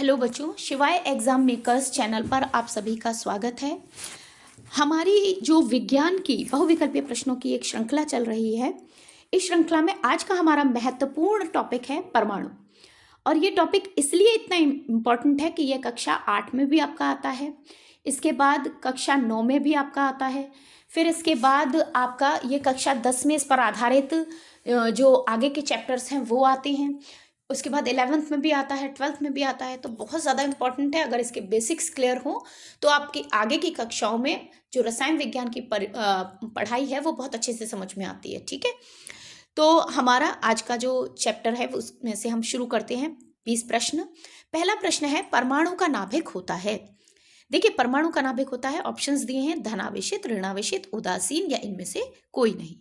Hello बच्चों, शिवाय exam makers channel पर आप सभी का स्वागत है। हमारी जो विज्ञान की बहुविकल्पीय प्रश्नों की एक श्रृंखला चल रही है, इस श्रृंखला में आज का हमारा महत्वपूर्ण टॉपिक है परमाणु। और ये टॉपिक इसलिए इतना इम्पोर्टेंट है कि यह कक्षा 8 में भी आपका आता है, इसके बाद कक्षा 9 में भी आपका आता है, फिर इसके बाद आपका ये कक्षा 10 में इस पर आधारित जो आगे के चैप्टर्स हैं वो आते हैं, उसके बाद 11th में भी आता है, 12th में भी आता है। तो बहुत ज़्यादा इंपॉर्टेंट है। अगर इसके बेसिक्स क्लियर हो तो आपकी आगे की कक्षाओं में जो रसायन विज्ञान की पढ़ाई है वो बहुत अच्छे से समझ में आती है। ठीक है, तो हमारा आज का जो चैप्टर है उसमें से हम शुरू करते हैं 20 प्रश्न। पहला प्रश्न है, परमाणु का नाभिक होता है। देखिए, परमाणु का नाभिक होता है, ऑप्शंस दिए हैं धनावेशित, ऋणावेशित, उदासीन या इनमें से कोई नहीं।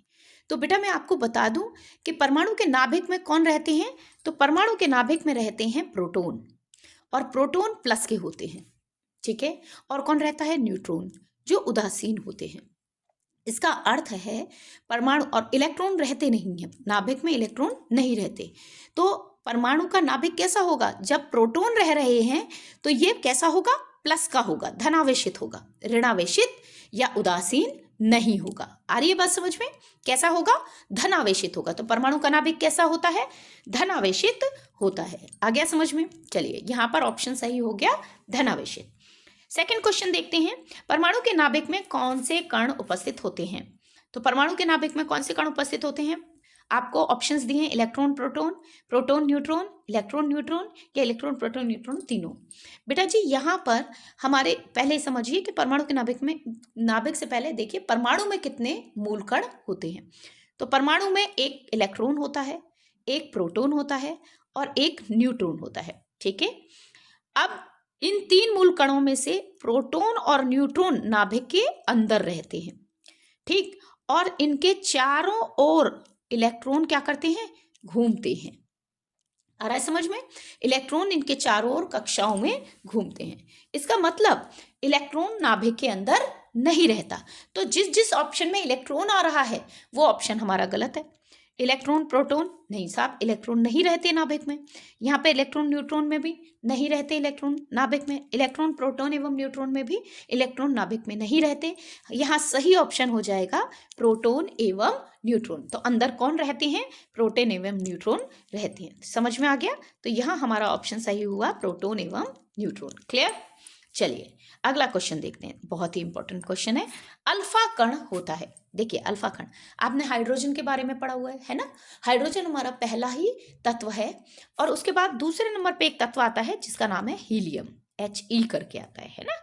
तो बेटा मैं आपको बता दूं कि परमाणु के नाभिक में कौन रहते हैं। तो परमाणु के नाभिक में रहते हैं प्रोटॉन, और प्रोटॉन प्लस के होते हैं। ठीक है, और कौन रहता है? न्यूट्रॉन, जो उदासीन होते हैं। इसका अर्थ है परमाणु और इलेक्ट्रॉन रहते नहीं हैं नाभिक में, इलेक्ट्रॉन नहीं रहते। तो परमाणु का नाभिक कैसा होगा? जब प्रोटॉन रह रहे हैं तो ये कैसा होगा? प्लस का होगा, धनावेशित होगा, ऋणावेशित या उदासीन नहीं होगा। आ रही है बात समझ में? कैसा होगा? धनावेशित होगा। तो परमाणु का नाभिक कैसा होता है? धनावेशित होता है। आ गया समझ में? चलिए, यहां पर ऑप्शन सही हो गया, धनावेशित। सेकंड क्वेश्चन देखते हैं, परमाणु के नाभिक में कौन से कण उपस्थित होते हैं। तो परमाणु के नाभिक में कौन से कण उपस्थित होते हैं? आपको ऑप्शंस दिए हैं, electron proton, proton neutron, electron neutron या इलेक्ट्रॉन प्रोटॉन न्यूट्रॉन, तीनों। बेटा जी यहाँ पर हमारे पहले समझिए कि परमाणु के नाभिक से पहले देखिए परमाणु में कितने मूल कण होते हैं। तो परमाणु में एक इलेक्ट्रॉन होता है, एक प्रोटॉन होता है और एक न्यूट्रॉन होता है। ठीक है, अब इन तीन मूल कणों में से प्रोटॉन और न्यूट्रॉन नाभिक के अंदर रहते हैं। ठीक, और इनके चारों ओर इलेक्ट्रॉन क्या करते हैं? घूमते हैं। आ रहा है समझ में? इलेक्ट्रॉन इनके चारों ओर कक्षाओं में घूमते हैं। इसका मतलब इलेक्ट्रॉन नाभिक के अंदर नहीं रहता। तो जिस जिस ऑप्शन में इलेक्ट्रॉन आ रहा है वो ऑप्शन हमारा गलत है। इलेक्ट्रॉन प्रोटॉन नहीं साहब, इलेक्ट्रॉन नहीं रहते नाभिक में। यहाँ पे इलेक्ट्रॉन न्यूट्रॉन में भी नहीं रहते इलेक्ट्रॉन नाभिक में, इलेक्ट्रॉन प्रोटॉन एवं न्यूट्रॉन में भी इलेक्ट्रॉन नाभिक में नहीं रहते। यहाँ सही ऑप्शन हो जाएगा प्रोटॉन एवं न्यूट्रॉन। तो अंदर कौन रहते हैं? प्रोटॉन एवं न्यूट्रॉन रहते हैं। समझ में आ गया? तो यहाँ हमारा ऑप्शन सही हुआ, प्रोटॉन एवं न्यूट्रॉन। क्लियर? चलिए अगला क्वेश्चन देखते हैं, बहुत ही इंपॉर्टेंट क्वेश्चन है। अल्फा कण होता है। देखिए अल्फा कण आपने हाइड्रोजन के बारे में पढ़ा हुआ है ना? हाइड्रोजन हमारा पहला ही तत्व है, और उसके बाद दूसरे नंबर पे एक तत्व आता है जिसका नाम है हीलियम, He करके आता है ना,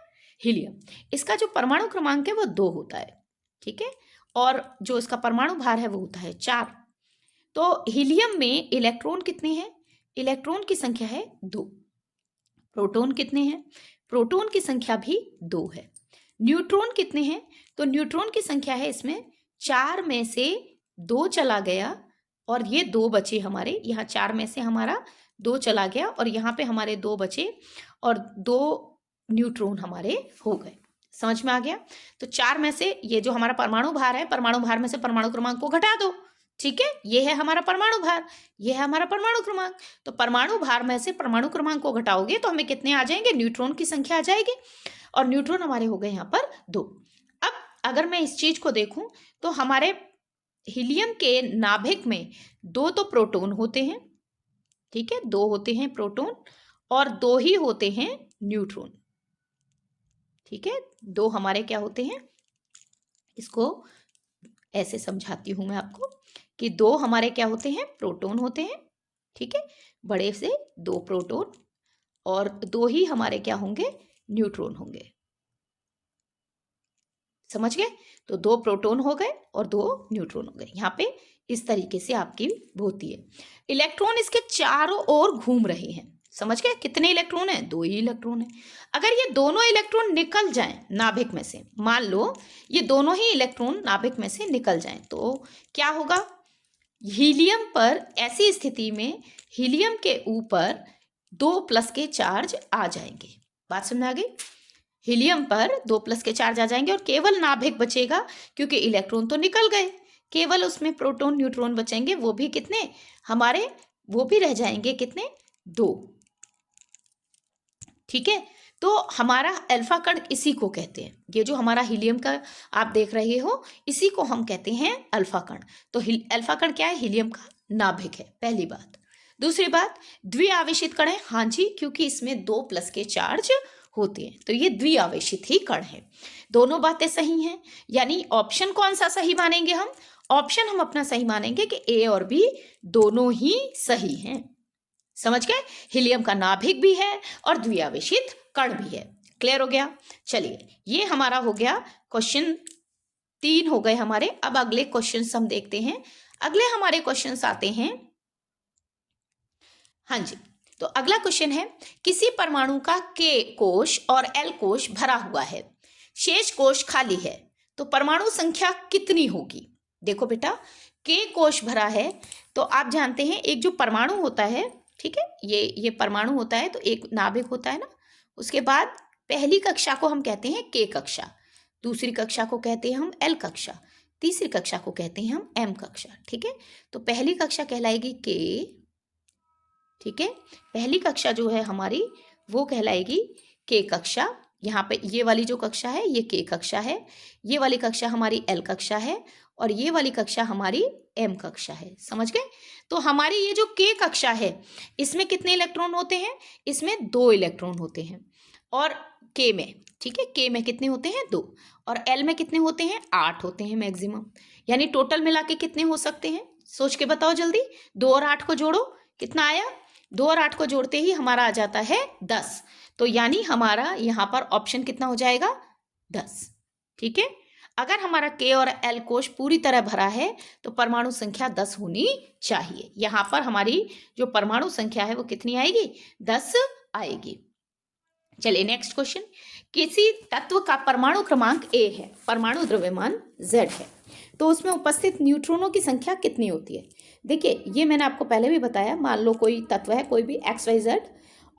हीलियम। इसका जो परमाणु क्रमांक है वो 2 होता है। ठीक है, और जो इसका परमाणु भार है वो होता है 4। तो हीलियम में इलेक्ट्रॉन कितने हैं? इलेक्ट्रॉन की संख्या है 2। प्रोटॉन कितने हैं? प्रोटॉन की संख्या भी 2 है। न्यूट्रॉन कितने हैं? तो न्यूट्रॉन की संख्या है इसमें 4 में से 2 चला गया और ये 2 बचे हमारे। यहाँ 4 में से हमारा 2 चला गया और यहाँ पे हमारे 2 बचे और 2 न्यूट्रॉन हमारे हो गए। समझ में आ गया? तो 4 में से ये जो हमारा परमाणु भार है, परमाणु भार में से परमाणु क्रमांक को घटा दो। ठीक है, ये है हमारा परमाणु भार, ये है हमारा परमाणु क्रमांक। तो परमाणु भार में से परमाणु क्रमांक को घटाओगे तो हमें कितने आ जाएंगे? न्यूट्रॉन की संख्या आ जाएगी, और न्यूट्रॉन हमारे हो गए यहाँ पर 2। अब अगर मैं इस चीज को देखूं तो हमारे हीलियम के नाभिक में 2 तो प्रोटॉन होते हैं। ठीक है, 2 होते हैं प्रोटॉन और 2 ही होते हैं न्यूट्रॉन। ठीक है, 2 हमारे क्या होते हैं? इसको ऐसे समझाती हूं मैं आपको कि 2 हमारे क्या होते हैं? प्रोटॉन होते हैं। ठीक है, बड़े से 2 प्रोटॉन और 2 ही हमारे क्या होंगे? न्यूट्रॉन होंगे। समझ गए? तो 2 प्रोटॉन हो गए और 2 न्यूट्रॉन हो गए। यहाँ पे इस तरीके से आपकी होती है। इलेक्ट्रॉन इसके चारों ओर घूम रहे हैं। समझ गए? कितने इलेक्ट्रॉन हैं? 2 ही इलेक्ट्रॉन है। अगर ये दोनों इलेक्ट्रॉन निकल जाएं नाभिक में से, मान लो ये दोनों ही इलेक्ट्रॉन नाभिक में से निकल जाएं, तो क्या होगा? हीलियम पर ऐसी स्थिति में हीलियम के ऊपर 2 प्लस के चार्ज आ जाएंगे। बात समझ आ गई? हीलियम पर 2 प्लस के चार्ज आ जाएंगे और केवल नाभिक बचेगा, क्योंकि इलेक्ट्रॉन तो निकल गए। केवल उसमें प्रोटॉन न्यूट्रॉन बचेंगे, वो भी कितने हमारे? वो भी रह जाएंगे कितने? 2। ठीक है, तो हमारा अल्फा कण इसी को कहते हैं। ये जो हमारा हीलियम का आप देख रहे हो, इसी को हम कहते हैं अल्फा कण। तो अल्फा कण क्या है? हीलियम का नाभिक है, पहली बात। दूसरी बात, द्विआवेशित कण है। हाँ जी, क्योंकि इसमें 2 प्लस के चार्ज होते हैं, तो ये द्विआवेशित ही कण है। दोनों बातें सही हैं, यानी ऑप्शन कौन सा सही मानेंगे हम? ऑप्शन हम अपना सही मानेंगे कि ए और बी दोनों ही सही हैं। समझ गए? हीलियम का नाभिक भी है और द्विआवेशित कण भी है। क्लियर हो गया? चलिए, ये हमारा हो गया क्वेश्चन 3 हो गए हमारे। अब अगले क्वेश्चंस हम देखते हैं। अगले हमारे क्वेश्चंस आते हैं, हाँ जी, तो अगला क्वेश्चन है, किसी परमाणु का के कोश और एल कोश भरा हुआ है, शेष कोश खाली है, तो परमाणु संख्या कितनी होगी? देखो बेटा, के कोश भरा है तो आप जानते हैं एक जो परमाणु होता है, ठीक है, ये परमाणु होता है, तो एक नाभिक होता है ना, उसके बाद पहली कक्षा को हम कहते हैं के कक्षा, दूसरी कक्षा को कहते हैं हम एल कक्षा, तीसरी कक्षा को कहते हैं हम एम कक्षा। ठीक है, तो पहली कक्षा कहलाएगी के, ठीक है, पहली कक्षा जो है हमारी वो कहलाएगी के कक्षा। यहाँ पे ये वाली जो कक्षा है ये के कक्षा है, ये वाली कक्षा हमारी एल कक्षा है और ये वाली कक्षा हमारी एम कक्षा है। समझ गए? तो हमारी ये जो के कक्षा है इसमें कितने इलेक्ट्रॉन होते हैं? इसमें 2 इलेक्ट्रॉन होते हैं। और के में, ठीक है, के में कितने होते हैं? 2। और एल में कितने होते हैं? 8 होते हैं मैक्सिमम। यानी टोटल मिला के कितने हो सकते हैं? सोच के बताओ जल्दी। 2 और 8 को जोड़ो, कितना आया? 2 और 8 को जोड़ते ही हमारा आ जाता है 10। तो यानी हमारा यहाँ पर ऑप्शन कितना हो जाएगा? 10। ठीक है, अगर हमारा के और एल कोश पूरी तरह भरा है तो परमाणु संख्या 10 होनी चाहिए। यहाँ पर हमारी जो परमाणु संख्या है वो कितनी आएगी? 10 आएगी। चलिए नेक्स्ट क्वेश्चन, किसी तत्व का परमाणु क्रमांक ए है, परमाणु द्रव्यमान Z है, तो उसमें उपस्थित न्यूट्रॉनों की संख्या कितनी होती है? देखिए, ये मैंने आपको पहले भी बताया, मान लो कोई तत्व है, कोई भी XYZ,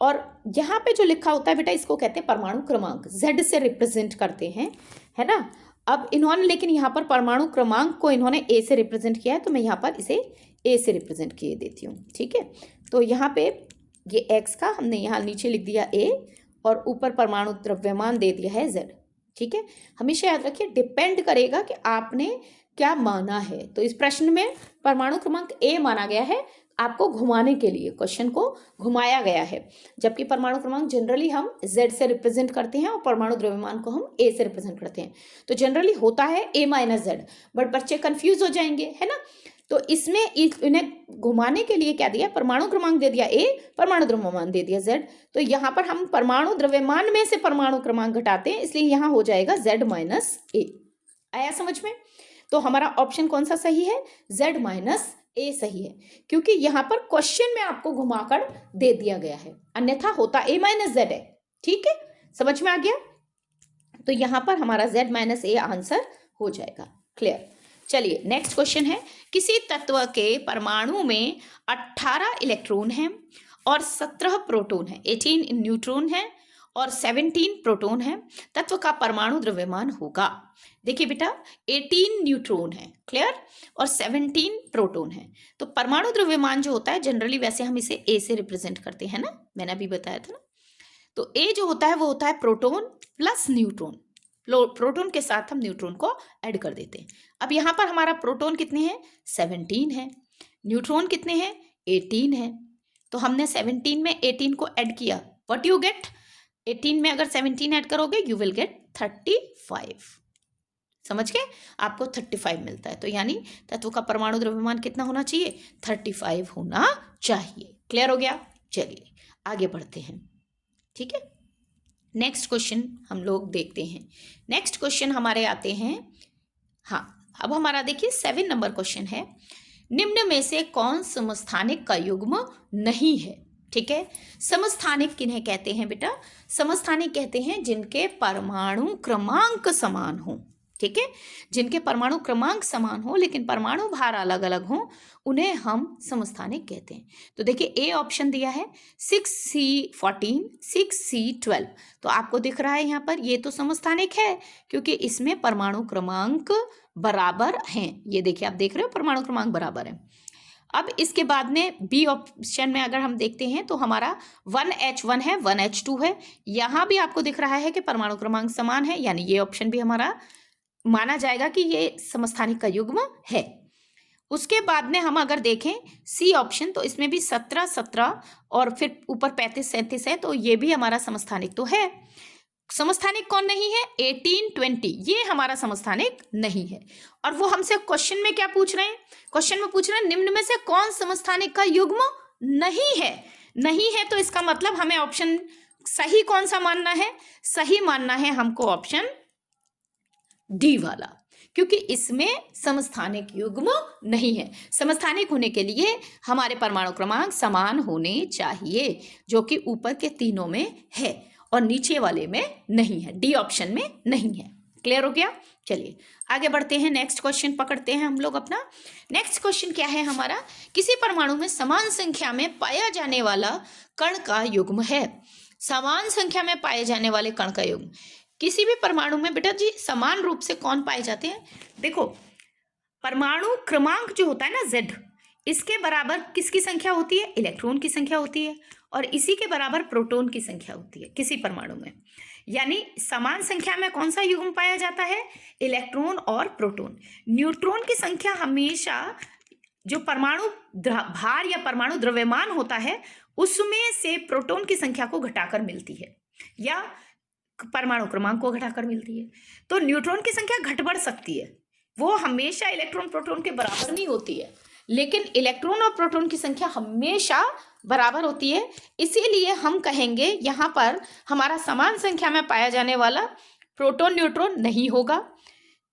और यहाँ पे जो लिखा होता है बेटा इसको कहते हैं परमाणु क्रमांक, Z से रिप्रेजेंट करते हैं, है ना। अब इन्होंने लेकिन यहाँ पर परमाणु क्रमांक को इन्होंने ए से रिप्रेजेंट किया है, तो मैं यहाँ पर इसे ए से रिप्रेजेंट किए देती हूँ। ठीक है, तो यहाँ पे ये एक्स का हमने यहाँ नीचे लिख दिया ए और ऊपर परमाणु द्रव्यमान दे दिया है Z। ठीक है, हमेशा याद रखिए डिपेंड करेगा कि आपने क्या माना है। तो इस प्रश्न में परमाणु क्रमांक ए माना गया है, आपको घुमाने के लिए क्वेश्चन को घुमाया गया है, जबकि परमाणु क्रमांक जनरली हम Z से रिप्रेजेंट करते हैं और परमाणु द्रव्यमान को हम ए से रिप्रेजेंट करते हैं। तो जनरली होता है A - Z, बट बच्चे कंफ्यूज हो जाएंगे, है ना। तो इसमें इन्हें घुमाने के लिए क्या दिया? परमाणु क्रमांक दे दिया A, परमाणु द्रव्यमान दे दिया Z। तो यहाँ पर हम परमाणु द्रव्यमान में से परमाणु क्रमांक घटाते हैं, इसलिए यहाँ हो जाएगा Z - A। आया समझ में? तो हमारा ऑप्शन कौन सा सही है? Z - A सही है, क्योंकि यहाँ पर क्वेश्चन में आपको घुमाकर दे दिया गया है, अन्यथा होता A - Z है। ठीक है, समझ में आ गया? तो यहाँ पर हमारा Z - A आंसर हो जाएगा। क्लियर? चलिए नेक्स्ट क्वेश्चन है, किसी तत्व के परमाणु में 18 इलेक्ट्रॉन हैं और 17 प्रोटॉन है, 18 न्यूट्रॉन है और 17 प्रोटॉन है, तत्व का परमाणु द्रव्यमान होगा। देखिए बेटा, 18 न्यूट्रॉन है, क्लियर, और 17 प्रोटॉन है। तो परमाणु द्रव्यमान जो होता है जनरली वैसे हम इसे ए से रिप्रेजेंट करते हैं ना, मैंने अभी बताया था ना। तो ए जो होता है वो होता है प्रोटॉन प्लस न्यूट्रॉन, प्रोटॉन के साथ हम न्यूट्रॉन को ऐड कर देते हैं। अब यहाँ पर हमारा प्रोटॉन कितने हैं? 17 है, न्यूट्रॉन कितने हैं? 18 है। तो हमने 17 में 18 को ऐड किया, व्हाट यू गेट? 18 में अगर 17 ऐड करोगे यू विल गेट 35। समझ गए? आपको 35 मिलता है। तो यानी तत्व का परमाणु द्रव्यमान कितना होना चाहिए? 35 होना चाहिए। क्लियर हो गया? चलिए आगे बढ़ते हैं। ठीक है, नेक्स्ट क्वेश्चन हम लोग देखते हैं। नेक्स्ट क्वेश्चन हमारे आते हैं, हाँ, अब हमारा देखिए 7 नंबर क्वेश्चन है, निम्न में से कौन समस्थानिक का युग्म नहीं है? ठीक है, समस्थानिक किन्हें कहते हैं बेटा? समस्थानिक कहते हैं जिनके परमाणु क्रमांक समान हो। ठीक है, जिनके परमाणु क्रमांक समान हो लेकिन परमाणु भार अलग अलग हो, उन्हें हम समस्थानिक कहते हैं। तो देखिए ए ऑप्शन दिया है 6C14, 6C12, तो आपको दिख रहा है यहाँ पर ये तो समस्थानिक है क्योंकि इसमें परमाणु क्रमांक बराबर हैं। ये देखिए, आप देख रहे हो परमाणु क्रमांक बराबर है। अब इसके बाद में बी ऑप्शन में अगर हम देखते हैं तो हमारा 1H1 है, 1H2 है। यहाँ भी आपको दिख रहा है कि परमाणु क्रमांक समान है, यानी ये ऑप्शन भी हमारा माना जाएगा कि ये समस्थानिक का युग्म है। उसके बाद में हम अगर देखें सी ऑप्शन, तो इसमें भी 17 17 और फिर ऊपर 35 37 है, तो ये भी हमारा समस्थानिक तो है। समस्थानिक कौन नहीं है? 18 20, ये हमारा समस्थानिक नहीं है। और वो हमसे क्वेश्चन में क्या पूछ रहे हैं? क्वेश्चन में पूछ रहे हैं निम्न में से कौन समस्थानिक का युग्म नहीं है? नहीं है तो इसका मतलब हमें ऑप्शन सही कौन सा मानना है? सही मानना है हमको ऑप्शन डी वाला, क्योंकि इसमें समस्थानिक युग्म नहीं है। समस्थानिक होने के लिए हमारे परमाणु क्रमांक समान होने चाहिए, जो कि ऊपर के तीनों में है और नीचे वाले में नहीं है, डी ऑप्शन में नहीं है। क्लियर हो गया? चलिए आगे बढ़ते हैं, नेक्स्ट क्वेश्चन पकड़ते हैं हम लोग अपना। नेक्स्ट क्वेश्चन क्या है हमारा? किसी परमाणु में समान संख्या में पाया जाने वाला कण का युग्म है। समान संख्या में पाए जाने वाले कण का युग्म किसी भी परमाणु में बेटा जी समान रूप से कौन पाए जाते हैं? देखो, परमाणु क्रमांक जो होता है ना Z, इसके बराबर किसकी संख्या होती है? इलेक्ट्रॉन की संख्या होती है, और इसी के बराबर प्रोटॉन की संख्या होती है किसी परमाणु में। यानी समान संख्या में कौन सा युग्म पाया जाता है? इलेक्ट्रॉन और प्रोटॉन। न्यूट्रॉन की संख्या हमेशा जो परमाणु भार या परमाणु द्रव्यमान होता है उसमें से प्रोटॉन की संख्या को घटाकर मिलती है, या परमाणु क्रमांक को घटाकर मिलती है। तो न्यूट्रॉन की संख्या घट बढ़ सकती है, वो हमेशा इलेक्ट्रॉन प्रोटॉन के बराबर नहीं होती है, लेकिन इलेक्ट्रॉन और प्रोटॉन की संख्या हमेशा बराबर होती है। इसीलिए हम कहेंगे यहाँ पर हमारा समान संख्या में पाया जाने वाला प्रोटॉन न्यूट्रॉन नहीं होगा,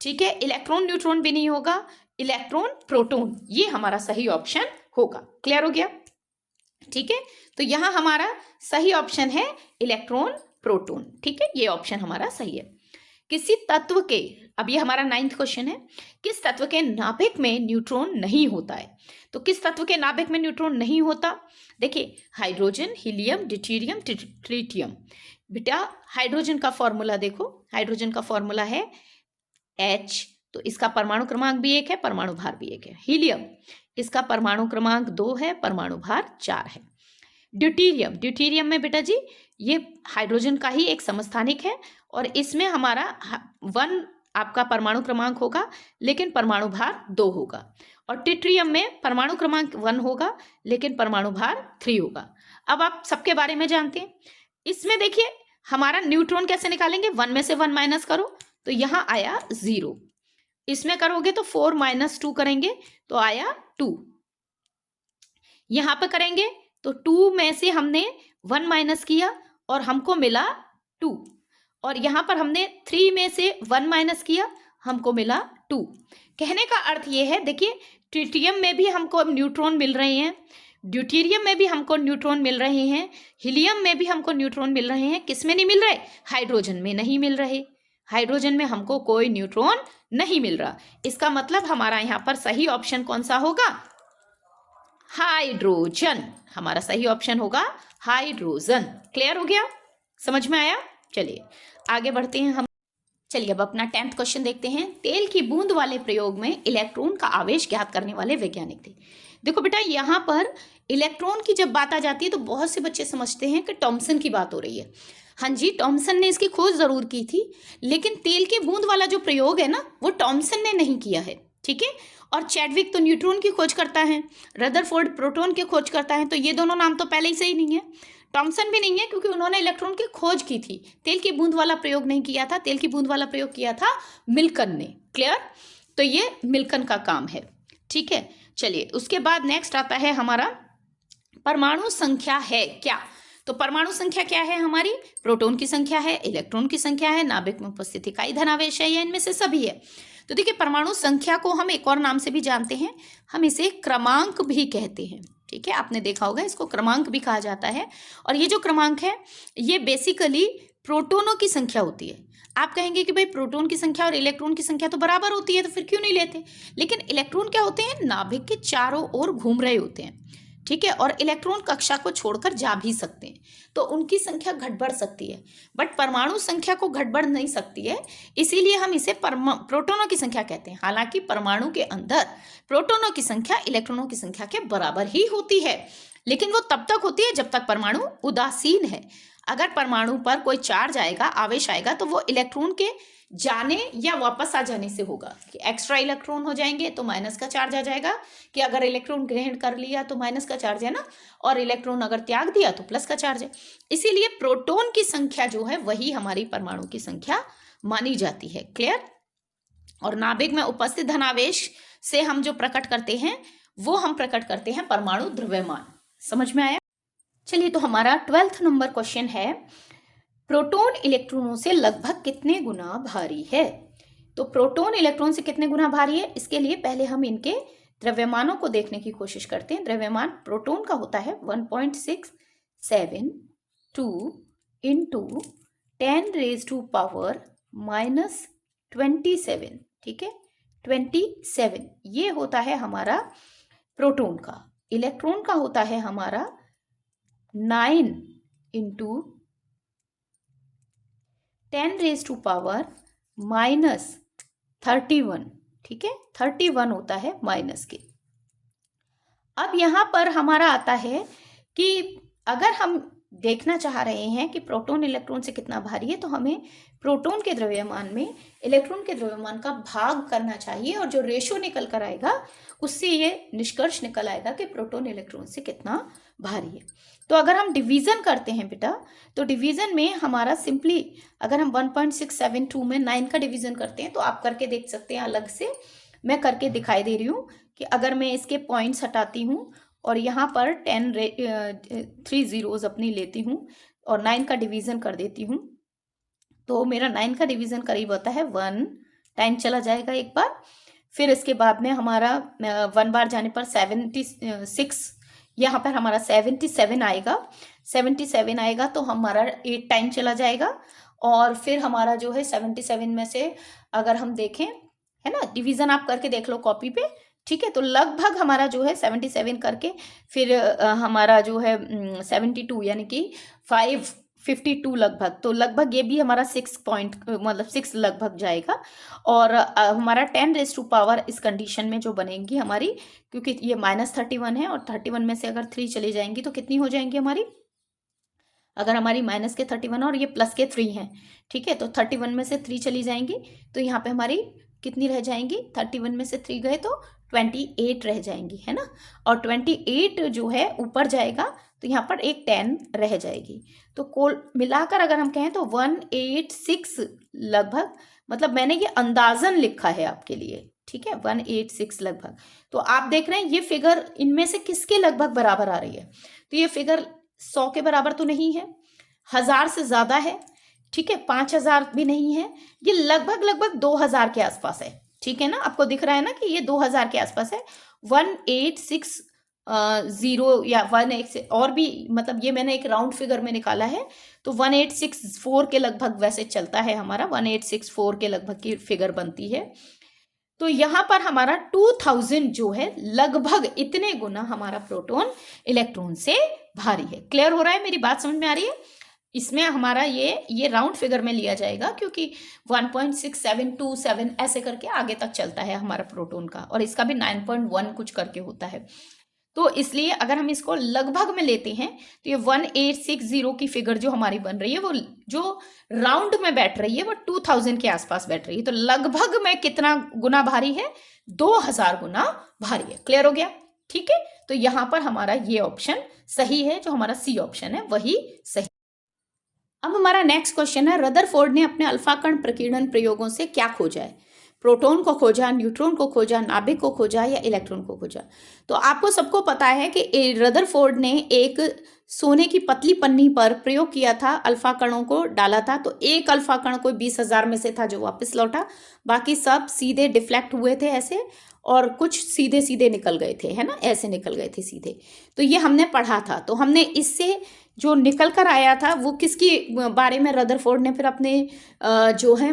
ठीक है, इलेक्ट्रॉन न्यूट्रॉन भी नहीं होगा, इलेक्ट्रॉन प्रोटॉन, ये हमारा सही ऑप्शन होगा। क्लियर हो गया? ठीक है, तो यहाँ हमारा सही ऑप्शन है इलेक्ट्रॉन प्रोटॉन, ठीक है, ये ऑप्शन हमारा सही है। किसी तत्व के, अब ये हमारा 9th क्वेश्चन है, किस तत्व के नाभिक में न्यूट्रॉन नहीं होता है? तो किस तत्व के नाभिक में न्यूट्रॉन नहीं होता? देखिए, हाइड्रोजन, हीलियम, ड्यूटेरियम, ट्रिटियम। बेटा हाइड्रोजन का फॉर्मूला देखो, हाइड्रोजन का फॉर्मूला है H, तो इसका परमाणु क्रमांक भी 1 है, परमाणु भार भी 1 है। हीलियम, इसका परमाणु क्रमांक 2 है, परमाणु भार 4 है। ड्यूटेरियम, ड्यूटेरियम में बेटा जी ये हाइड्रोजन का ही एक समस्थानिक है, और इसमें हमारा 1 आपका परमाणु क्रमांक होगा, लेकिन परमाणु भार 2 होगा। और ट्रिटियम में परमाणु क्रमांक 1 होगा, लेकिन परमाणु भार 3 होगा। अब आप सबके बारे में जानते हैं। इसमें देखिए हमारा न्यूट्रॉन कैसे निकालेंगे? 1 में से 1 माइनस करो तो यहाँ आया 0, इसमें करोगे तो 4 - 2 करेंगे तो आया 2, यहाँ पे करेंगे तो 2 में से हमने 1 माइनस किया और हमको मिला 2, और यहाँ पर हमने 3 में से 1 माइनस किया, हमको मिला 2। कहने का अर्थ ये है, देखिए ट्रिटियम में भी हमको न्यूट्रॉन मिल रहे हैं, ड्यूटेरियम में भी हमको न्यूट्रॉन मिल रहे हैं, हीलियम में भी हमको न्यूट्रॉन मिल रहे हैं। किस में नहीं मिल रहे? हाइड्रोजन में नहीं मिल रहे। हाइड्रोजन में हमको कोई न्यूट्रॉन नहीं मिल रहा। इसका मतलब हमारा यहाँ पर सही ऑप्शन कौन सा होगा? हाइड्रोजन, हमारा सही ऑप्शन होगा हाइड्रोजन। क्लियर हो गया? समझ में आया? चलिए आगे बढ़ते हैं हम। चलिए अब अपना 10th क्वेश्चन देखते हैं। तेल की बूंद वाले प्रयोग में इलेक्ट्रॉन का आवेश ज्ञात करने वाले वैज्ञानिक थे। देखो बेटा, यहाँ पर इलेक्ट्रॉन की जब बात आ जाती है तो बहुत से बच्चे समझते हैं कि टॉमसन की बात हो रही है। हाँ जी, टॉमसन ने इसकी खोज जरूर की थी, लेकिन तेल की बूंद वाला जो प्रयोग है ना, वो टॉमसन ने नहीं किया है, ठीक है। और चैडविक तो न्यूट्रॉन की खोज करता है, रदरफोर्ड प्रोटॉन की खोज करता है, तो ये दोनों नाम तो पहले ही सही नहीं है। टॉमसन भी नहीं है क्योंकि उन्होंने इलेक्ट्रॉन की खोज की थी, तेल की बूंद वाला प्रयोग नहीं किया था। तेल की बूंद वाला प्रयोग किया था मिल्कन ने। क्लियर? तो ये मिल्कन का काम है, ठीक है। चलिए उसके बाद नेक्स्ट आता है हमारा परमाणु संख्या है क्या। तो परमाणु संख्या क्या है हमारी? प्रोटॉन की संख्या है, इलेक्ट्रॉन की संख्या है, नाभिक में उपस्थित इकाई धनावेश है, या इनमें से सभी है। तो देखिए, परमाणु संख्या को हम एक और नाम से भी जानते हैं, हम इसे क्रमांक भी कहते हैं, ठीक है। आपने देखा होगा इसको क्रमांक भी कहा जाता है। और ये जो क्रमांक है ये बेसिकली प्रोटॉनों की संख्या होती है। आप कहेंगे कि भाई प्रोटॉन की संख्या और इलेक्ट्रॉन की संख्या तो बराबर होती है, तो फिर क्यों नहीं लेते? लेकिन इलेक्ट्रॉन क्या होते हैं? नाभिक के चारों ओर घूम रहे होते हैं, ठीक है, और इलेक्ट्रॉन कक्षा को छोड़कर जा भी सकते हैं, तो उनकी संख्या घट बढ़ सकती है, बट परमाणु संख्या को घट बढ़ नहीं सकती है, इसीलिए हम इसे प्रोटॉनों की संख्या कहते हैं। हालांकि परमाणु के अंदर प्रोटॉनों की संख्या इलेक्ट्रॉनों की संख्या के बराबर ही होती है, लेकिन वो तब तक होती है जब तक परमाणु उदासीन है। अगर परमाणु पर कोई चार्ज आएगा, आवेश आएगा, तो वो इलेक्ट्रॉन के जाने या वापस आ जाने से होगा। कि एक्स्ट्रा इलेक्ट्रॉन हो जाएंगे तो माइनस का चार्ज आ जाएगा, कि अगर इलेक्ट्रॉन ग्रहण कर लिया तो माइनस का चार्ज है ना, और इलेक्ट्रॉन अगर त्याग दिया तो प्लस का चार्ज है। इसीलिए प्रोटॉन की संख्या जो है वही हमारी परमाणु की संख्या मानी जाती है। क्लियर? और नाभिक में उपस्थित धनावेश से हम जो प्रकट करते हैं वो हम प्रकट करते हैं परमाणु द्रव्यमान। समझ में आया? चलिए, तो हमारा 12th नंबर क्वेश्चन है, प्रोटॉन इलेक्ट्रॉनों से लगभग कितने गुना भारी है? तो प्रोटॉन इलेक्ट्रॉन से कितने गुना भारी है, इसके लिए पहले हम इनके द्रव्यमानों को देखने की कोशिश करते हैं। द्रव्यमान प्रोटॉन का होता है 1.672 इंटू 10⁻⁻27, ठीक है, 27 ये होता है हमारा प्रोटॉन का। इलेक्ट्रॉन का होता है हमारा 9 इंटू 10⁻31, ठीक है, 31 होता है माइनस के। अब यहां पर हमारा आता है कि अगर हम देखना चाह रहे हैं कि प्रोटॉन इलेक्ट्रॉन से कितना भारी है, तो हमें प्रोटॉन के द्रव्यमान में इलेक्ट्रॉन के द्रव्यमान का भाग करना चाहिए, और जो रेशो निकल कर आएगा उससे ये निष्कर्ष निकल आएगा कि प्रोटॉन इलेक्ट्रॉन से कितना भारी है। तो अगर हम डिवीजन करते हैं बेटा, तो डिवीजन में हमारा सिंपली अगर हम 1.672 में 9 का डिवीजन करते हैं, तो आप करके देख सकते हैं, अलग से मैं करके दिखाई दे रही हूँ कि अगर मैं इसके पॉइंट्स हटाती हूँ और यहाँ पर 3 जीरोज अपनी लेती हूँ और 9 का डिवीजन कर देती हूँ, तो मेरा 9 का डिवीजन करीब होता है 1 टाइम चला जाएगा एक बार, फिर इसके बाद में हमारा 1 बार जाने पर 76, यहाँ पर हमारा 77 आएगा, 77 आएगा तो हमारा 8 टाइम चला जाएगा, और फिर हमारा जो है 77 में से अगर हम देखें, है ना, डिवीजन आप करके देख लो कॉपी पे, ठीक है, तो लगभग हमारा जो है 77 करके फिर हमारा जो है 72 यानी कि 552 लगभग, तो लगभग ये भी हमारा 6 लगभग जाएगा, और हमारा 10⁻⁻ इस कंडीशन में जो बनेगी हमारी, क्योंकि ये -31 है और 31 में से अगर 3 चली जाएंगी तो कितनी हो जाएंगी हमारी, अगर हमारी माइनस के 31 और ये प्लस के 3 हैं, ठीक है, तो 31 में से 3 चली जाएंगी तो यहाँ पे हमारी कितनी रह जाएंगी, 31 में से 3 गए तो 28 रह जाएंगी, है ना, और 28 जो है ऊपर जाएगा तो यहाँ पर एक 10 रह जाएगी, तो कुल मिलाकर अगर हम कहें तो 186 लगभग, मतलब मैंने ये अंदाजन लिखा है आपके लिए, ठीक है, 186 लगभग। तो आप देख रहे हैं ये फिगर इनमें से किसके लगभग बराबर आ रही है, तो ये फिगर 100 के बराबर तो नहीं है, 1000 से ज़्यादा है, ठीक है, 5000 भी नहीं है, ये लगभग 2000 के आसपास है, ठीक है ना, आपको दिख रहा है ना कि ये 2000 के आसपास है। 1860 या 18 और भी, मतलब ये मैंने एक राउंड फिगर में निकाला है, तो 1864 के लगभग वैसे चलता है हमारा, 1864 के लगभग की फिगर बनती है। तो यहाँ पर हमारा 2000 जो है लगभग इतने गुना हमारा प्रोटॉन इलेक्ट्रॉन से भारी है। क्लियर हो रहा है, मेरी बात समझ में आ रही है? इसमें हमारा ये राउंड फिगर में लिया जाएगा, क्योंकि 1.6727 ऐसे करके आगे तक चलता है हमारा प्रोटॉन का, और इसका भी 9.1 कुछ करके होता है, तो इसलिए अगर हम इसको लगभग में लेते हैं तो ये 1860 की फिगर जो हमारी बन रही है वो जो राउंड में बैठ रही है वो 2000 के आसपास बैठ रही है, तो लगभग में कितना गुना भारी है, 2000 गुना भारी है। क्लियर हो गया? ठीक है, तो यहाँ पर हमारा ये ऑप्शन सही है, जो हमारा सी ऑप्शन है वही सही। अब हमारा नेक्स्ट क्वेश्चन है, रदरफोर्ड ने अपने अल्फा कण प्रकीर्णन प्रयोगों से क्या खोजा है? प्रोटॉन को खोजा, न्यूट्रॉन को खोजा, नाभिक को खोजा या इलेक्ट्रॉन को खोजा? तो आपको सबको पता है कि रदरफोर्ड ने एक सोने की पतली पन्नी पर प्रयोग किया था, अल्फा कणों को डाला था, तो एक अल्फा कण कोई 20,000 में से था जो वापस लौटा, बाकी सब सीधे डिफ्लेक्ट हुए थे ऐसे, और कुछ सीधे सीधे निकल गए थे, है ना, ऐसे निकल गए थे सीधे। तो ये हमने पढ़ा था। तो हमने इससे जो निकल कर आया था वो किसके बारे में रदरफोर्ड ने फिर अपने जो है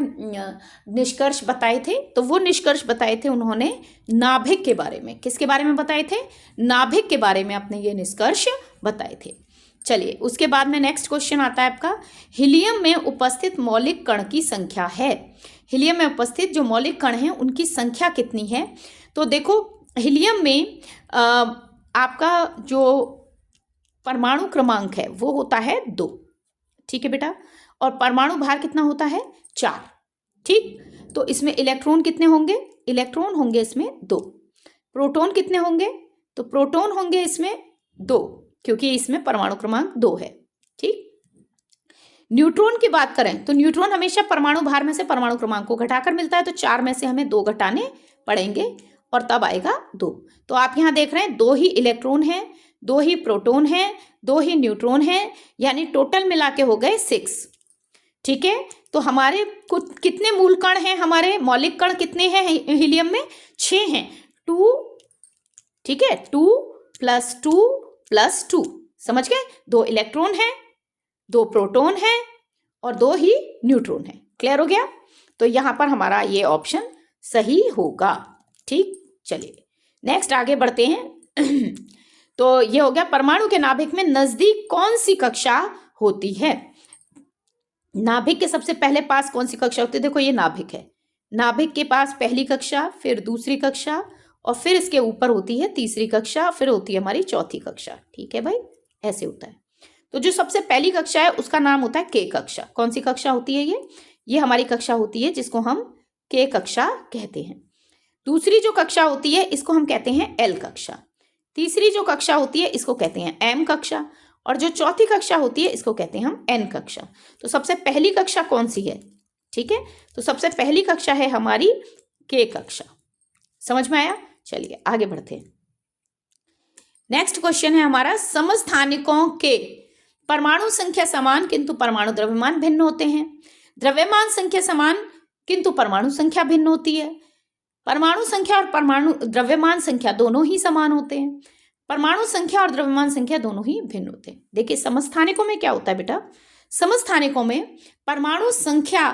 निष्कर्ष बताए थे, तो वो निष्कर्ष बताए थे उन्होंने नाभिक के बारे में। किसके बारे में बताए थे? नाभिक के बारे में अपने ये निष्कर्ष बताए थे। चलिए, उसके बाद में नेक्स्ट क्वेश्चन आता है आपका, हीलियम में उपस्थित मौलिक कण की संख्या है। हीलियम में उपस्थित जो मौलिक कण हैं उनकी संख्या कितनी है? तो देखो, हीलियम में आपका जो परमाणु क्रमांक है वो होता है 2, ठीक है बेटा, और परमाणु भार कितना होता है? 4, ठीक। तो इसमें इलेक्ट्रॉन कितने होंगे? इलेक्ट्रॉन होंगे इसमें 2। प्रोटॉन कितने होंगे? तो प्रोटॉन होंगे इसमें 2, क्योंकि इसमें परमाणु क्रमांक 2 है, ठीक। न्यूट्रॉन की बात करें तो न्यूट्रॉन हमेशा परमाणु भार में से परमाणु क्रमांक को घटाकर मिलता है, तो 4 में से हमें 2 घटाने पड़ेंगे और तब आएगा 2। तो आप यहाँ देख रहे हैं 2 ही इलेक्ट्रॉन हैं, 2 ही प्रोटॉन हैं, 2 ही न्यूट्रॉन हैं, यानी टोटल मिला के हो गए 6, ठीक है। तो हमारे कुछ कितने मूल कण हैं? हमारे मौलिक कण कितने हैं हीलियम में? 6 हैं। 2, ठीक है, 2 + 2 + 2, समझ गए? 2 इलेक्ट्रॉन हैं, 2 प्रोटॉन हैं और 2 ही न्यूट्रॉन हैं। क्लियर हो गया? तो यहाँ पर हमारा ये ऑप्शन सही होगा, ठीक। चलिए नेक्स्ट आगे बढ़ते हैं। तो ये हो गया, परमाणु के नाभिक में नजदीक कौन सी कक्षा होती है? नाभिक के सबसे पहले पास कौन सी कक्षा होती है? देखो, ये नाभिक है, नाभिक के पास पहली कक्षा, फिर दूसरी कक्षा, और फिर इसके ऊपर होती है तीसरी कक्षा, फिर होती है हमारी चौथी कक्षा, ठीक है भाई, ऐसे होता है। तो जो सबसे पहली कक्षा है उसका नाम होता है के कक्षा। कौन सी कक्षा होती है ये हमारी कक्षा होती है जिसको हम के कक्षा कहते हैं। दूसरी जो कक्षा होती है इसको हम कहते हैं एल कक्षा। तीसरी जो कक्षा होती है इसको कहते हैं एम कक्षा, और जो चौथी कक्षा होती है इसको कहते हैं हम एन कक्षा। तो सबसे पहली कक्षा कौन सी है? ठीक है, तो सबसे पहली कक्षा है हमारी के कक्षा। समझ में आया? चलिए आगे बढ़ते हैं। नेक्स्ट क्वेश्चन है हमारा, समस्थानिकों के परमाणु संख्या समान किंतु परमाणु द्रव्यमान भिन्न होते हैं। द्रव्यमान संख्या समान किंतु परमाणु संख्या भिन्न होती है। परमाणु संख्या और परमाणु द्रव्यमान संख्या दोनों ही समान होते हैं। परमाणु संख्या और द्रव्यमान संख्या दोनों ही भिन्न होते हैं। देखिए समस्थानिकों में क्या होता है बेटा, समस्थानिकों में परमाणु संख्या,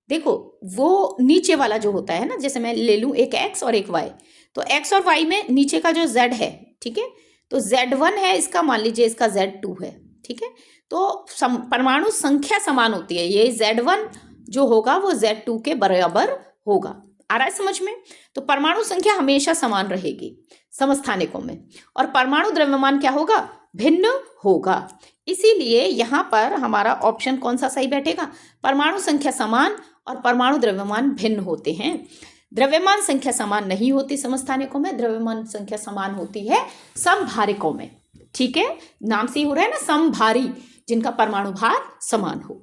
देखो वो नीचे वाला जो होता है ना, जैसे मैं ले लूं एक x और एक y, तो x और y में नीचे का जो z है, ठीक है, तो Z1 है इसका, मान लीजिए इसका Z2 है, ठीक है, तो परमाणु संख्या समान होती है। ये Z1 जो होगा वो Z2 के बराबर होगा। आ रहा है समझ में? तो परमाणु संख्या हमेशा समान रहेगी समस्थानिकों में, और परमाणु द्रव्यमान क्या होगा? भिन्न होगा। इसीलिए यहाँ पर हमारा ऑप्शन कौन सा सही बैठेगा? परमाणु संख्या समान और परमाणु द्रव्यमान भिन्न होते हैं। द्रव्यमान संख्या समान नहीं होती समस्थानिकों में, द्रव्यमान संख्या समान होती है समभारिकों में। ठीक है, नाम से ही हो रहा है ना, समभारी, जिनका परमाणु भार समान हो।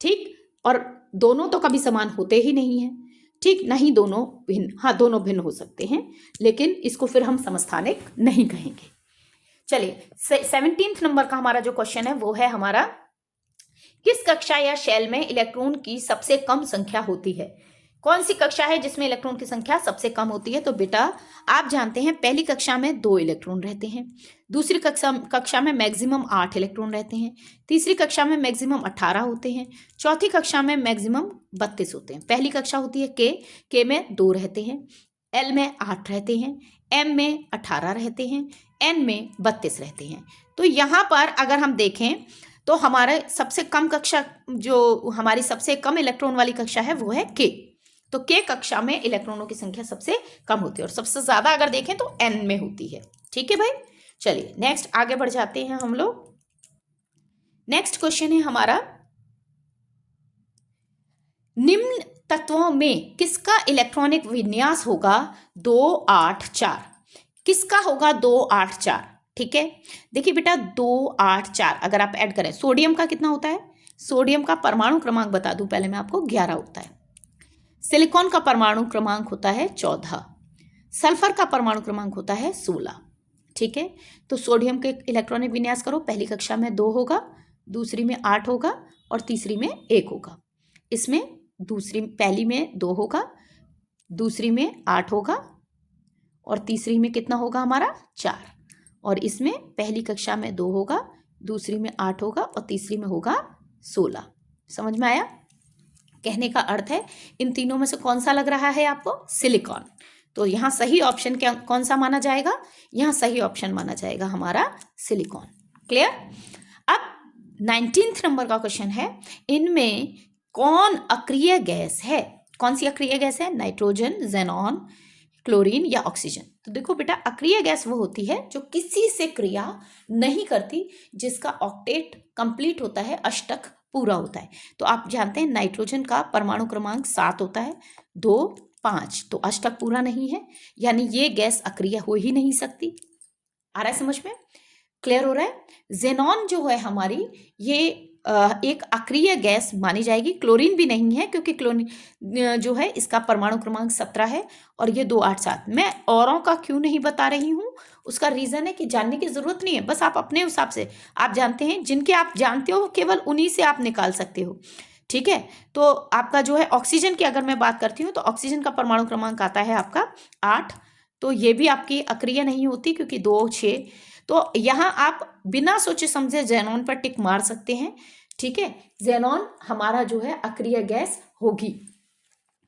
ठीक, और दोनों तो कभी समान होते ही नहीं है, ठीक, नहीं दोनों भिन्न, हाँ दोनों भिन्न हो सकते हैं, लेकिन इसको फिर हम समस्थानिक नहीं कहेंगे। चलिए 17 नंबर का हमारा जो क्वेश्चन है वो है हमारा, किस कक्षा या शेल में इलेक्ट्रॉन की सबसे कम संख्या होती है? कौन सी कक्षा है जिसमें इलेक्ट्रॉन की संख्या सबसे कम होती है? तो बेटा आप जानते हैं पहली कक्षा में 2 इलेक्ट्रॉन रहते हैं, दूसरी कक्षा में मैक्सिमम 8 इलेक्ट्रॉन रहते हैं, तीसरी कक्षा में मैक्सिमम 18 होते हैं, चौथी कक्षा में मैक्सिमम 32 होते हैं। पहली कक्षा होती है के में 2 रहते हैं, एल में 8 रहते हैं, एम में 18 रहते हैं, एन में 32 रहते हैं। तो यहाँ पर अगर हम देखें तो हमारे सबसे कम कक्षा, जो हमारी सबसे कम इलेक्ट्रॉन वाली कक्षा है वो है के। तो के कक्षा में इलेक्ट्रॉनों की संख्या सबसे कम होती है, और सबसे ज्यादा अगर देखें तो एन में होती है। ठीक है भाई, चलिए नेक्स्ट आगे बढ़ जाते हैं हम लोग। नेक्स्ट क्वेश्चन है हमारा, निम्न तत्वों में किसका इलेक्ट्रॉनिक विन्यास होगा 284? किसका होगा 284? ठीक है, देखिए बेटा 284 अगर आप ऐड करें, सोडियम का कितना होता है? सोडियम का परमाणु क्रमांक बता दूं पहले मैं आपको, 11 होता है। सिलिकॉन का परमाणु क्रमांक होता है 14, सल्फर का परमाणु क्रमांक होता है 16, ठीक है। तो सोडियम के इलेक्ट्रॉनिक विन्यास करो, पहली कक्षा में 2 होगा, दूसरी में 8 होगा और तीसरी में 1 होगा। इसमें पहली में 2 होगा, दूसरी में 8 होगा और तीसरी में कितना होगा हमारा 4। और इसमें पहली कक्षा में 2 होगा, दूसरी में 8 होगा और तीसरी में होगा 16। समझ में आया? कहने का अर्थ है इन तीनों में से कौन सा लग रहा है आपको? सिलिकॉन। तो यहाँ सही ऑप्शन क्या कौन सा माना जाएगा? यहाँ सही ऑप्शन माना जाएगा हमारा सिलिकॉन। क्लियर? अब 19th नंबर का क्वेश्चन है, इनमें कौन अक्रिय गैस है? कौन सी अक्रिय गैस है? नाइट्रोजन, ज़ेनॉन, क्लोरीन या ऑक्सीजन? तो देखो बेटा, अक्रिय गैस वो होती है जो किसी से क्रिया नहीं करती, जिसका ऑक्टेट कंप्लीट होता है, अष्टक पूरा होता है। तो आप जानते हैं नाइट्रोजन का परमाणु क्रमांक 7 होता है, 2, 5, तो अष्टक पूरा नहीं है, यानी ये गैस अक्रिय हो ही नहीं सकती। आ रहा है समझ में? क्लियर हो रहा है? जेनॉन जो है हमारी, ये एक अक्रिय गैस मानी जाएगी। क्लोरीन भी नहीं है, क्योंकि क्लोरीन जो है इसका परमाणु क्रमांक 17 है और ये 2, 8, 7। मैं औरों का क्यों नहीं बता रही हूँ, उसका रीजन है कि जानने की जरूरत नहीं है, बस आप अपने हिसाब से आप जानते हैं, जिनके आप जानते हो केवल उन्हीं से आप निकाल सकते हो। ठीक है। तो आपका जो है ऑक्सीजन की अगर मैं बात करती हूँ, तो ऑक्सीजन का परमाणु क्रमांक आता है आपका 8, तो ये भी आपकी अक्रिय नहीं होती, क्योंकि 2, 6। तो यहाँ आप बिना सोचे समझे ज़ेनॉन पर टिक मार सकते हैं। ठीक है, ज़ेनॉन हमारा जो है अक्रिय गैस होगी।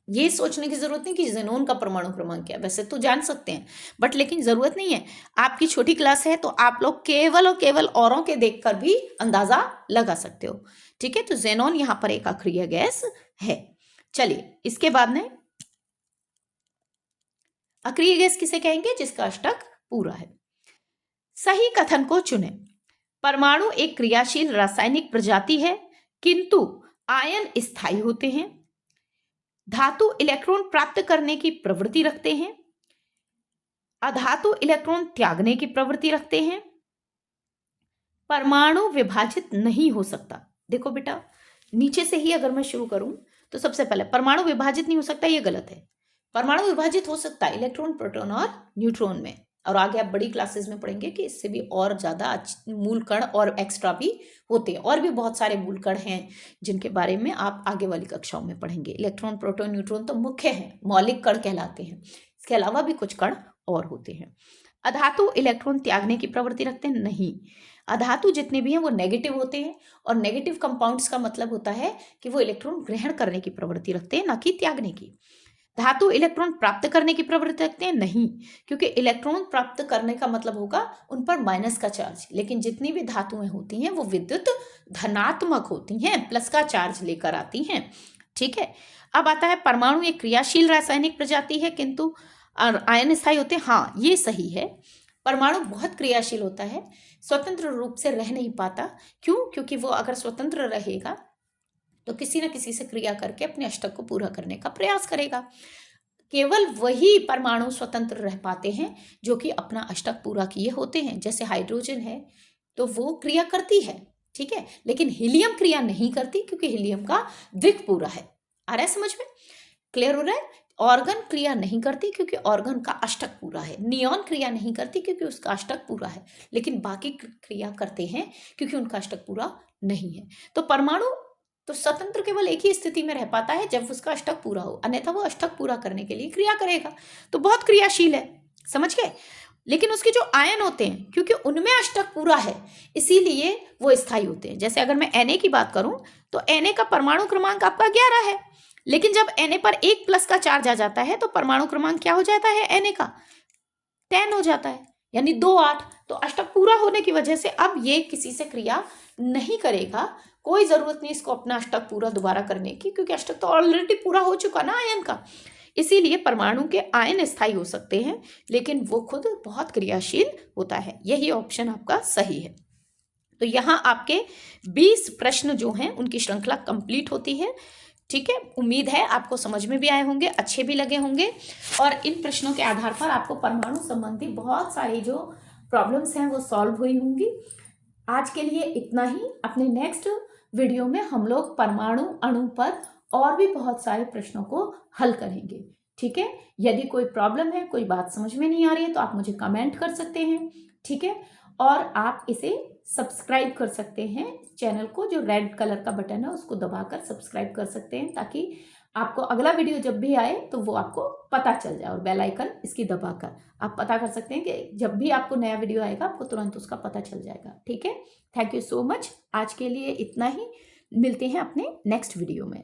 ये सोचने की जरूरत नहीं कि ज़ेनॉन का परमाणु क्रमांक क्या है, वैसे तो जान सकते हैं, बट लेकिन जरूरत नहीं है। आपकी छोटी क्लास है तो आप लोग केवल और केवल औरों के देखकर भी अंदाजा लगा सकते हो। ठीक है, तो ज़ेनॉन यहाँ पर एक अक्रिय गैस है। चलिए, इसके बाद में अक्रिय गैस किसे कहेंगे? जिसका अष्टक पूरा है। सही कथन को चुनें। परमाणु एक क्रियाशील रासायनिक प्रजाति है, किंतु आयन स्थायी होते हैं। धातु इलेक्ट्रॉन प्राप्त करने की प्रवृत्ति रखते हैं। अधातु इलेक्ट्रॉन त्यागने की प्रवृत्ति रखते हैं। परमाणु विभाजित नहीं हो सकता। देखो बेटा, नीचे से ही अगर मैं शुरू करूं तो सबसे पहले परमाणु विभाजित नहीं हो सकता, ये गलत है। परमाणु विभाजित हो सकता है इलेक्ट्रॉन, प्रोटॉन और न्यूट्रॉन में, और आगे आप बड़ी क्लासेस में पढ़ेंगे कि इससे भी और ज्यादा मूल कण और एक्स्ट्रा भी होते हैं, और भी बहुत सारे मूल कण हैं जिनके बारे में आप आगे वाली कक्षाओं में पढ़ेंगे। इलेक्ट्रॉन, प्रोटॉन, न्यूट्रॉन तो मुख्य हैं, मौलिक कण कहलाते हैं। इसके अलावा भी कुछ कण और होते हैं। अधातु इलेक्ट्रॉन त्यागने की प्रवृत्ति रखते हैं? नहीं। अधातु जितने भी हैं वो नेगेटिव होते हैं, और नेगेटिव कंपाउंड्स का मतलब होता है कि वो इलेक्ट्रॉन ग्रहण करने की प्रवृत्ति रखते हैं, ना कि त्यागने की। धातु इलेक्ट्रॉन प्राप्त करने की प्रवृत्ति रखते हैं? नहीं, क्योंकि इलेक्ट्रॉन प्राप्त करने का मतलब होगा उन पर माइनस का चार्ज, लेकिन जितनी भी धातुएं होती हैं वो विद्युत धनात्मक होती हैं, प्लस का चार्ज लेकर आती हैं। ठीक है, अब आता है परमाणु एक क्रियाशील रासायनिक प्रजाति है, किंतु आयन स्थायी होते हैं। हाँ, ये सही है। परमाणु बहुत क्रियाशील होता है, स्वतंत्र रूप से रह नहीं पाता। क्यों? क्योंकि वो अगर स्वतंत्र रहेगा तो किसी न किसी से क्रिया करके अपने अष्टक को पूरा करने का प्रयास करेगा। केवल वही परमाणु स्वतंत्र रह पाते हैं जो कि अपना अष्टक पूरा किए होते हैं। जैसे हाइड्रोजन है तो वो क्रिया करती है, ठीक है, लेकिन हीलियम क्रिया नहीं करती, क्योंकि हीलियम का द्विक पूरा है। आ रहा है समझ में? क्लियर हो रहा है? ऑर्गन क्रिया नहीं करती क्योंकि ऑर्गन का अष्टक पूरा है। नियॉन क्रिया नहीं करती क्योंकि उसका अष्टक पूरा है, लेकिन बाकी क्रिया करते हैं क्योंकि उनका अष्टक पूरा नहीं है। तो परमाणु तो स्वतंत्र केवल एक ही स्थिति में रह पाता है जब उसका अष्टक पूरा हो, अन्यथा वो अष्टक पूरा करने के लिए क्रिया करेगा। तो बहुत क्रियाशील है, समझ गए? लेकिन उसके जो आयन होते हैं, क्योंकि उनमें अष्टक पूरा है, इसीलिए वो स्थायी होते हैं। जैसे अगर मैं Na की बात करूं तो Na का परमाणु क्रमांक आपका 11 है, लेकिन जब Na पर 1 प्लस का चार्ज आ जाता है तो परमाणु क्रमांक क्या हो जाता है? Na का 10 हो जाता है, यानी 2, 8। तो अष्टक पूरा होने की वजह से अब ये किसी से क्रिया नहीं करेगा। कोई जरूरत नहीं इसको अपना अष्टक पूरा दोबारा करने की, क्योंकि अष्टक तो ऑलरेडी पूरा हो चुका ना आयन का। इसीलिए परमाणु के आयन स्थायी हो सकते हैं, लेकिन वो खुद बहुत क्रियाशील होता है। यही ऑप्शन आपका सही है। तो यहाँ आपके 20 प्रश्न जो हैं उनकी श्रृंखला कंप्लीट होती है। ठीक है, उम्मीद है आपको समझ में भी आए होंगे, अच्छे भी लगे होंगे, और इन प्रश्नों के आधार पर आपको परमाणु संबंधी बहुत सारी जो प्रॉब्लम्स हैं वो सॉल्व हुई होंगी। आज के लिए इतना ही। अपने नेक्स्ट वीडियो में हम लोग परमाणु अणु पर और भी बहुत सारे प्रश्नों को हल करेंगे। ठीक है, यदि कोई प्रॉब्लम है, कोई बात समझ में नहीं आ रही है, तो आप मुझे कमेंट कर सकते हैं। ठीक है। और आप इसे सब्सक्राइब कर सकते हैं, चैनल को जो रेड कलर का बटन है उसको दबाकर सब्सक्राइब कर सकते हैं, ताकि आपको अगला वीडियो जब भी आए तो वो आपको पता चल जाए। और बेल आइकन इसकी दबाकर आप पता कर सकते हैं कि जब भी आपको नया वीडियो आएगा आपको तुरंत उसका पता चल जाएगा। ठीक है, थैंक यू सो मच। आज के लिए इतना ही, मिलते हैं अपने नेक्स्ट वीडियो में।